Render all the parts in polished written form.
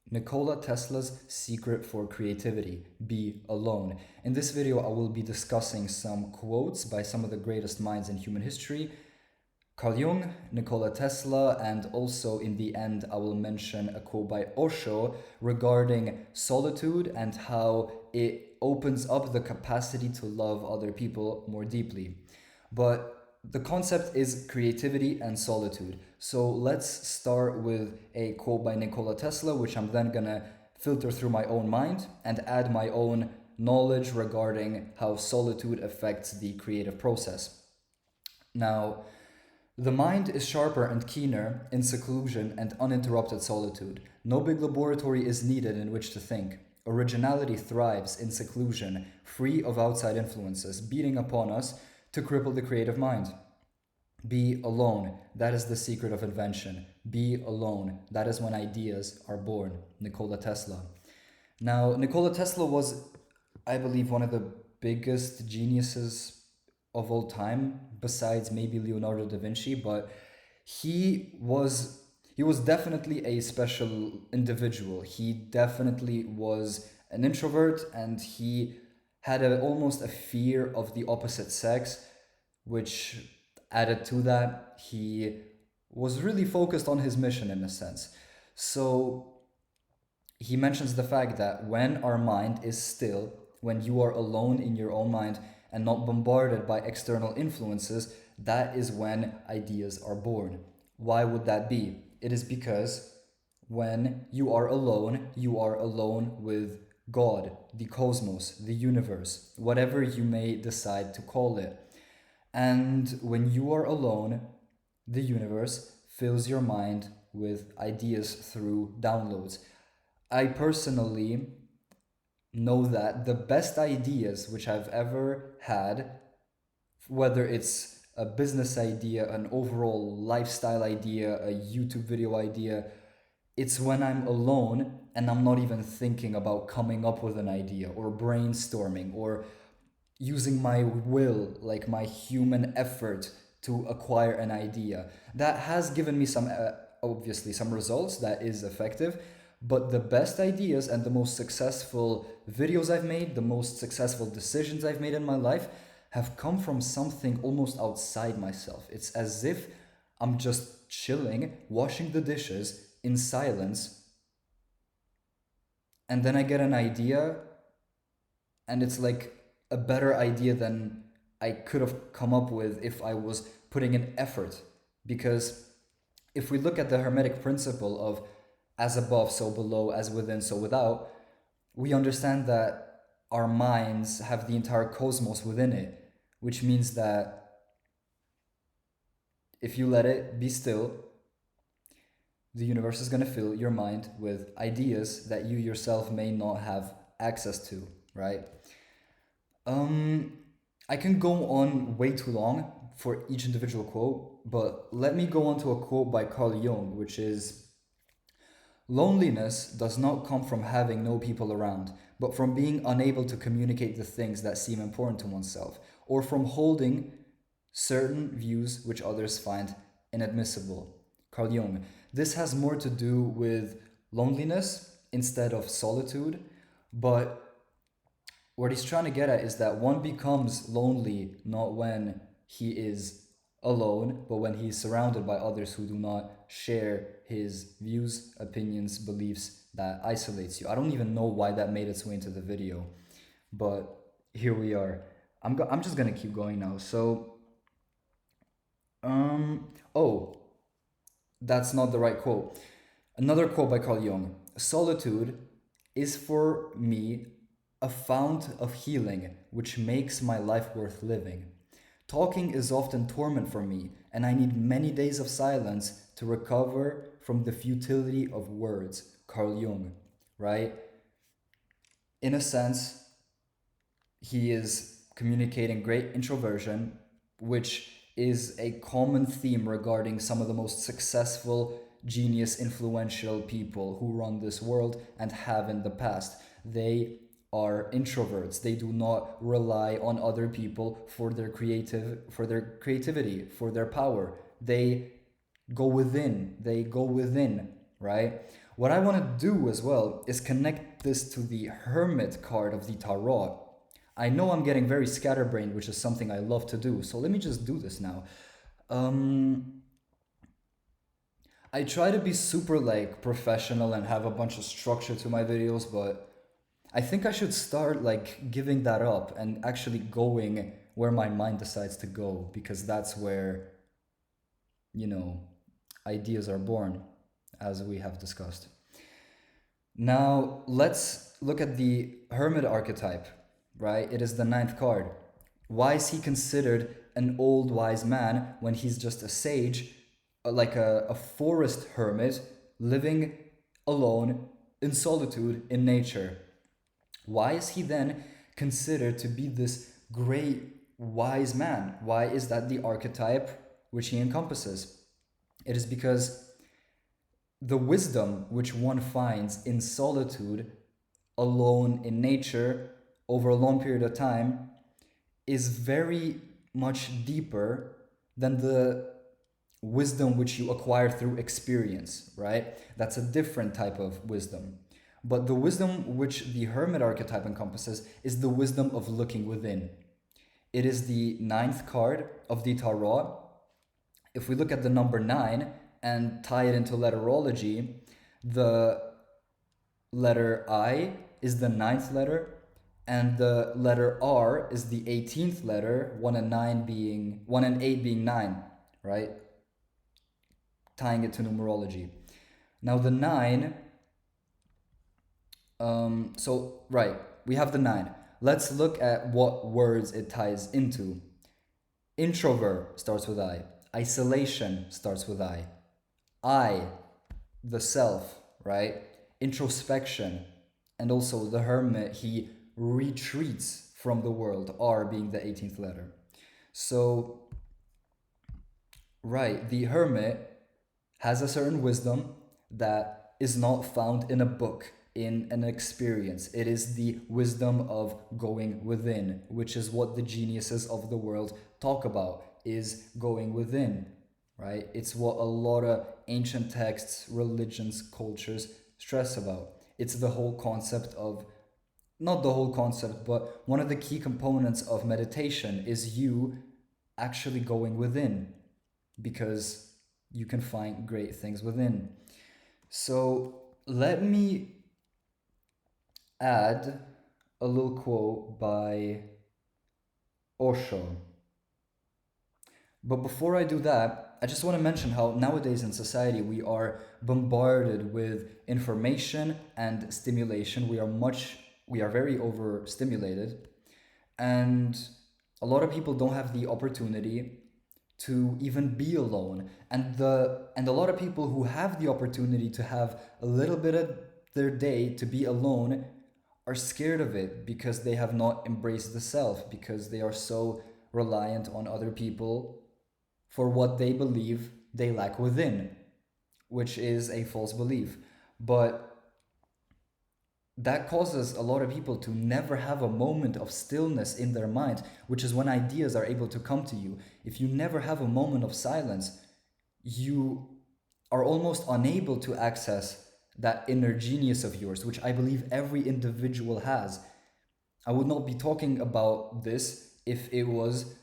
Nikola Tesla's Secret for Creativity, Be Alone. In this video, I will be discussing some quotes by some of the greatest minds in human history, Carl Jung, Nikola Tesla, and also in the end, I will mention a quote by Osho regarding solitude and how it opens up the capacity to love other people more deeply. But the concept is creativity and solitude. So let's start with a quote by Nikola Tesla, which I'm then gonna filter through my own mind and add my own knowledge regarding how solitude affects the creative process. Now, the mind is sharper and keener in seclusion and uninterrupted solitude. No big laboratory is needed in which to think. Originality thrives in seclusion, free of outside influences, beating upon us to cripple the creative mind. Be alone. That is the secret of invention. Be alone. That is when ideas are born. Nikola Tesla. Now, Nikola Tesla was, I believe, one of the biggest geniuses of all time, besides maybe Leonardo da Vinci, but he was definitely a special individual. He definitely was an introvert, and he had almost a fear of the opposite sex, which added to that, he was really focused on his mission in a sense. So he mentions the fact that when our mind is still, when you are alone in your own mind and not bombarded by external influences, that is when ideas are born. Why would that be? It is because when you are alone with God, the cosmos, the universe, whatever you may decide to call it. And when you are alone, the universe fills your mind with ideas through downloads. I personally know that the best ideas which I've ever had, whether it's a business idea, an overall lifestyle idea, a YouTube video idea, it's when I'm alone and I'm not even thinking about coming up with an idea or brainstorming or using my will, like my human effort to acquire an idea. That has given me some, obviously, some results. That is effective. But the best ideas and the most successful videos I've made, the most successful decisions I've made in my life have come from something almost outside myself. It's as if I'm just chilling, washing the dishes in silence, and then I get an idea, and it's like a better idea than I could have come up with if I was putting in effort. Because if we look at the Hermetic principle of as above, so below, as within, so without, we understand that our minds have the entire cosmos within it, which means that if you let it be still, the universe is going to fill your mind with ideas that you yourself may not have access to, right? I can go on way too long for each individual quote, but let me go on to a quote by Carl Jung, which is, loneliness does not come from having no people around, but from being unable to communicate the things that seem important to oneself, or from holding certain views which others find inadmissible. Carl Jung. This has more to do with loneliness instead of solitude, but what he's trying to get at is that one becomes lonely not when he is alone, but when he's surrounded by others who do not share his views, opinions, beliefs. That isolates you. I don't even know why that made its way into the video, but here we are. I'm just gonna keep going now. So, oh, that's not the right quote. Another quote by Carl Jung. Solitude is for me a fount of healing which makes my life worth living. Talking is often torment for me, and I need many days of silence to recover from the futility of words. Carl Jung, right? In a sense, he is communicating great introversion, which is a common theme regarding some of the most successful, genius, influential people who run this world and have in the past. They are introverts. They do not rely on other people for their creativity, for their power. They go within, right? What I want to do as well is connect this to the Hermit card of the Tarot. I know I'm getting very scatterbrained, which is something I love to do, so let me just do this now. I try to be super like professional and have a bunch of structure to my videos, but I think I should start like giving that up and actually going where my mind decides to go, because that's where, you know, ideas are born, as we have discussed. Now, let's look at the Hermit archetype, right? It is the ninth card. Why is he considered an old wise man when he's just a sage, like a forest hermit living alone in solitude in nature? Why is he then considered to be this great wise man? Why is that the archetype which he encompasses? It is because the wisdom which one finds in solitude, alone in nature, over a long period of time, is very much deeper than the wisdom which you acquire through experience, right? That's a different type of wisdom. But the wisdom which the Hermit archetype encompasses is the wisdom of looking within. It is the ninth card of the Tarot. If we look at the number 9 and tie it into letterology, the letter I is the ninth letter, and the letter R is the 18th letter, 1 and 8 being 9, right? Tying it to numerology. Now the 9, we have the 9. Let's look at what words it ties into. Introvert starts with I. Isolation starts with I, the self, right? Introspection. And also the hermit, he retreats from the world, R being the 18th letter. So, right, the hermit has a certain wisdom that is not found in a book, in an experience. It is the wisdom of going within, which is what the geniuses of the world talk about, is going within, right? It's what a lot of ancient texts, religions, cultures stress about. It's the whole concept of, not the whole concept, but one of the key components of meditation is you actually going within, because you can find great things within. So let me add a little quote by Osho. But before I do that, I just want to mention how nowadays in society we are bombarded with information and stimulation. We are very overstimulated, and a lot of people don't have the opportunity to even be alone. And a lot of people who have the opportunity to have a little bit of their day to be alone are scared of it, because they have not embraced the self, because they are so reliant on other people for what they believe they lack within, which is a false belief. But that causes a lot of people to never have a moment of stillness in their mind, which is when ideas are able to come to you. If you never have a moment of silence, you are almost unable to access that inner genius of yours, which I believe every individual has. I would not be talking about this if it was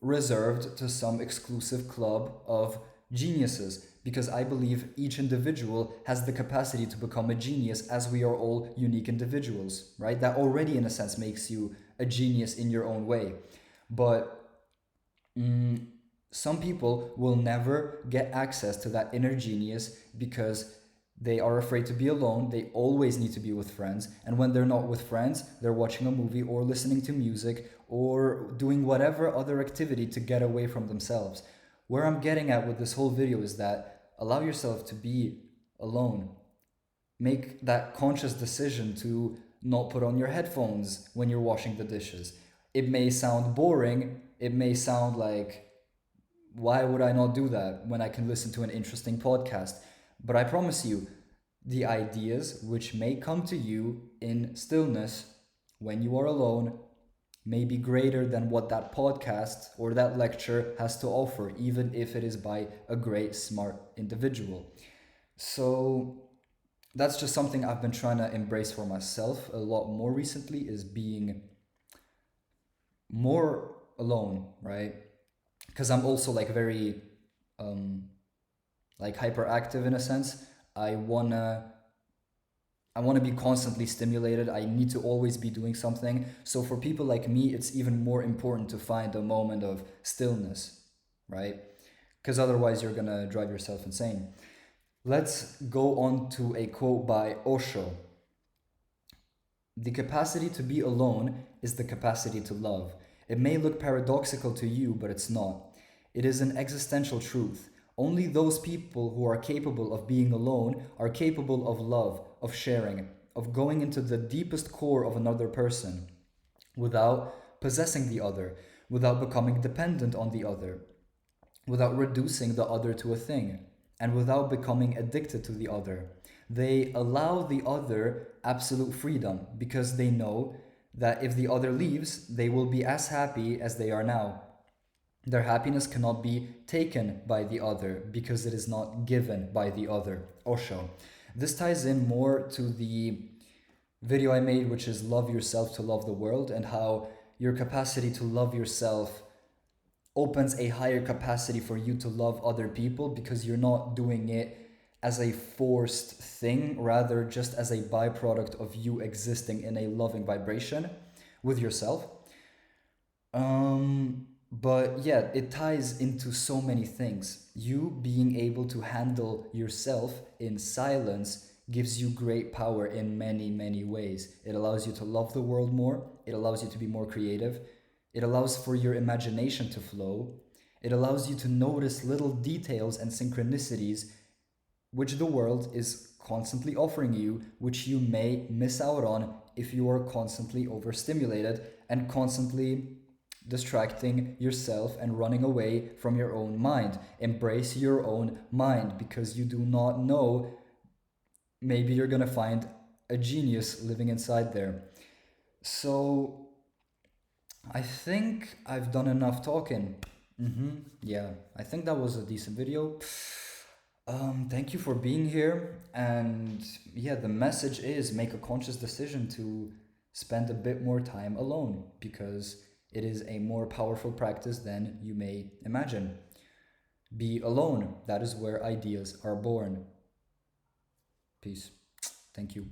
reserved to some exclusive club of geniuses, because I believe each individual has the capacity to become a genius, as we are all unique individuals, right? That already in a sense makes you a genius in your own way. But some people will never get access to that inner genius because they are afraid to be alone. They always need to be with friends. And when they're not with friends, they're watching a movie or listening to music or doing whatever other activity to get away from themselves. Where I'm getting at with this whole video is that allow yourself to be alone. Make that conscious decision to not put on your headphones when you're washing the dishes. It may sound boring. It may sound like, why would I not do that when I can listen to an interesting podcast? But I promise you, the ideas which may come to you in stillness when you are alone may be greater than what that podcast or that lecture has to offer, even if it is by a great, smart individual. So that's just something I've been trying to embrace for myself a lot more recently, is being more alone, right? Because I'm also like very um like hyperactive in a sense. I wanna I want to be constantly stimulated. I need to always be doing something. So for people like me, it's even more important to find a moment of stillness, right? Because otherwise you're going to drive yourself insane. Let's go on to a quote by Osho. The capacity to be alone is the capacity to love. It may look paradoxical to you, but it's not. It is an existential truth. Only those people who are capable of being alone are capable of love, of sharing, of going into the deepest core of another person without possessing the other, without becoming dependent on the other, without reducing the other to a thing, and without becoming addicted to the other. They allow the other absolute freedom because they know that if the other leaves, they will be as happy as they are now. Their happiness cannot be taken by the other because it is not given by the other. Osho. This ties in more to the video I made, which is Love Yourself to Love the World, and how your capacity to love yourself opens a higher capacity for you to love other people because you're not doing it as a forced thing, rather just as a byproduct of you existing in a loving vibration with yourself. But yeah, it ties into so many things. You being able to handle yourself in silence gives you great power in many, many ways. It allows you to love the world more, it allows you to be more creative, it allows for your imagination to flow, it allows you to notice little details and synchronicities which the world is constantly offering you, which you may miss out on if you are constantly overstimulated and constantly distracting yourself and running away from your own mind. Embrace your own mind because you do not know. Maybe you're gonna find a genius living inside there. So I think I've done enough talking. Yeah, I think that was a decent video. Thank you for being here. And yeah, the message is make a conscious decision to spend a bit more time alone because it is a more powerful practice than you may imagine. Be alone. That is where ideas are born. Peace. Thank you.